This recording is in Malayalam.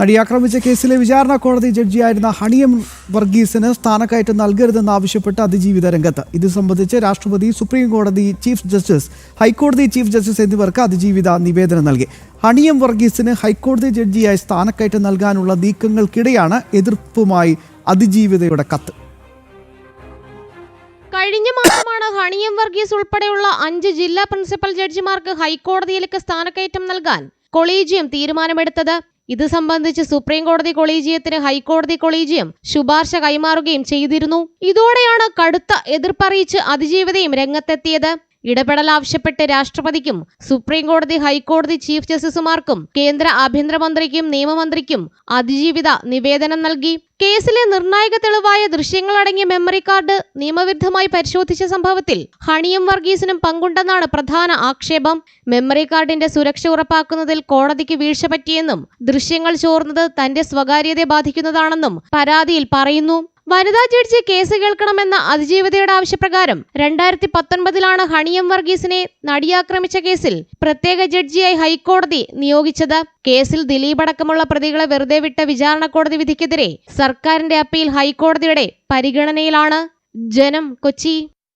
നടിയാക്രമിച്ച കേസിലെ വിചാരണ കോടതി ജഡ്ജിയായിരുന്ന ഹണിയം വർഗീസിന് സ്ഥാനക്കയറ്റം നൽകരുതെന്നാവശ്യപ്പെട്ട് അതിജീവിത രംഗത്ത്. ഇത് സംബന്ധിച്ച് രാഷ്ട്രപതി, സുപ്രീം കോടതി ചീഫ് ജസ്റ്റിസ്, ഹൈക്കോടതി ചീഫ് ജസ്റ്റിസ് എന്നിവർക്ക് അതിജീവിത നിവേദനം നൽകി. ഹണിയം വർഗീസിന് ഹൈക്കോടതി ജഡ്ജിയായി സ്ഥാനക്കയറ്റം നൽകാനുള്ള നീക്കങ്ങൾക്കിടെയാണ് എതിർപ്പുമായി അതിജീവിതയുടെ കത്ത്. കഴിഞ്ഞ മാസമാണ് ഹണിയം വർഗീസ് ഉൾപ്പെടെയുള്ള 5 ജില്ലാ പ്രിൻസിപ്പൽ ജഡ്ജിമാർക്ക് ഹൈക്കോടതിയിലേക്ക് സ്ഥാനക്കയറ്റം നൽകാൻ കൊളീജിയം തീരുമാനമെടുത്തത്. ഇത് സംബന്ധിച്ച് സുപ്രീം കോടതി കൊളീജിയത്തിന് ഹൈക്കോടതി കൊളീജിയം ശുപാർശ കൈമാറുകയും ചെയ്തിരുന്നു. ഇതോടെയാണ് കടുത്ത എതിർപ്പറിയിച്ച് അതിജീവിതയും രംഗത്തെത്തിയത്. ഇടപെടൽ ആവശ്യപ്പെട്ട് രാഷ്ട്രപതിക്കും സുപ്രീം കോടതി, ഹൈക്കോടതി ചീഫ് ജസ്റ്റിസുമാർക്കും കേന്ദ്ര ആഭ്യന്തരമന്ത്രിക്കും നിയമമന്ത്രിക്കും അതിജീവിത നിവേദനം നൽകി. കേസിലെ നിർണായക തെളിവായ ദൃശ്യങ്ങളടങ്ങിയ മെമ്മറി കാർഡ് നിയമവിരുദ്ധമായി പരിശോധിച്ച സംഭവത്തിൽ ഹണിയം വർഗീസിനും പങ്കുണ്ടെന്നാണ് പ്രധാന ആക്ഷേപം. മെമ്മറി കാർഡിന്റെ സുരക്ഷ ഉറപ്പാക്കുന്നതിൽ കോടതിക്ക് വീഴ്ച പറ്റിയെന്നും ദൃശ്യങ്ങൾ ചോർന്നത് തന്റെ സ്വകാര്യതയെ ബാധിക്കുന്നതാണെന്നും പരാതിയിൽ പറയുന്നു. വനിതാ ജഡ്ജി കേസ് കേൾക്കണമെന്ന അതിജീവിതയുടെ ആവശ്യപ്രകാരം 2019 ഹണിയം വർഗീസിനെ നടിയാക്രമിച്ച കേസിൽ പ്രത്യേക ജഡ്ജിയായി ഹൈക്കോടതി നിയോഗിച്ചത്. കേസിൽ ദിലീപ് അടക്കമുള്ള പ്രതികളെ വെറുതെ വിട്ട വിചാരണ കോടതി വിധിക്കെതിരെ സർക്കാരിന്റെ അപ്പീൽ ഹൈക്കോടതിയുടെ പരിഗണനയിലാണ്. ജനം, കൊച്ചി.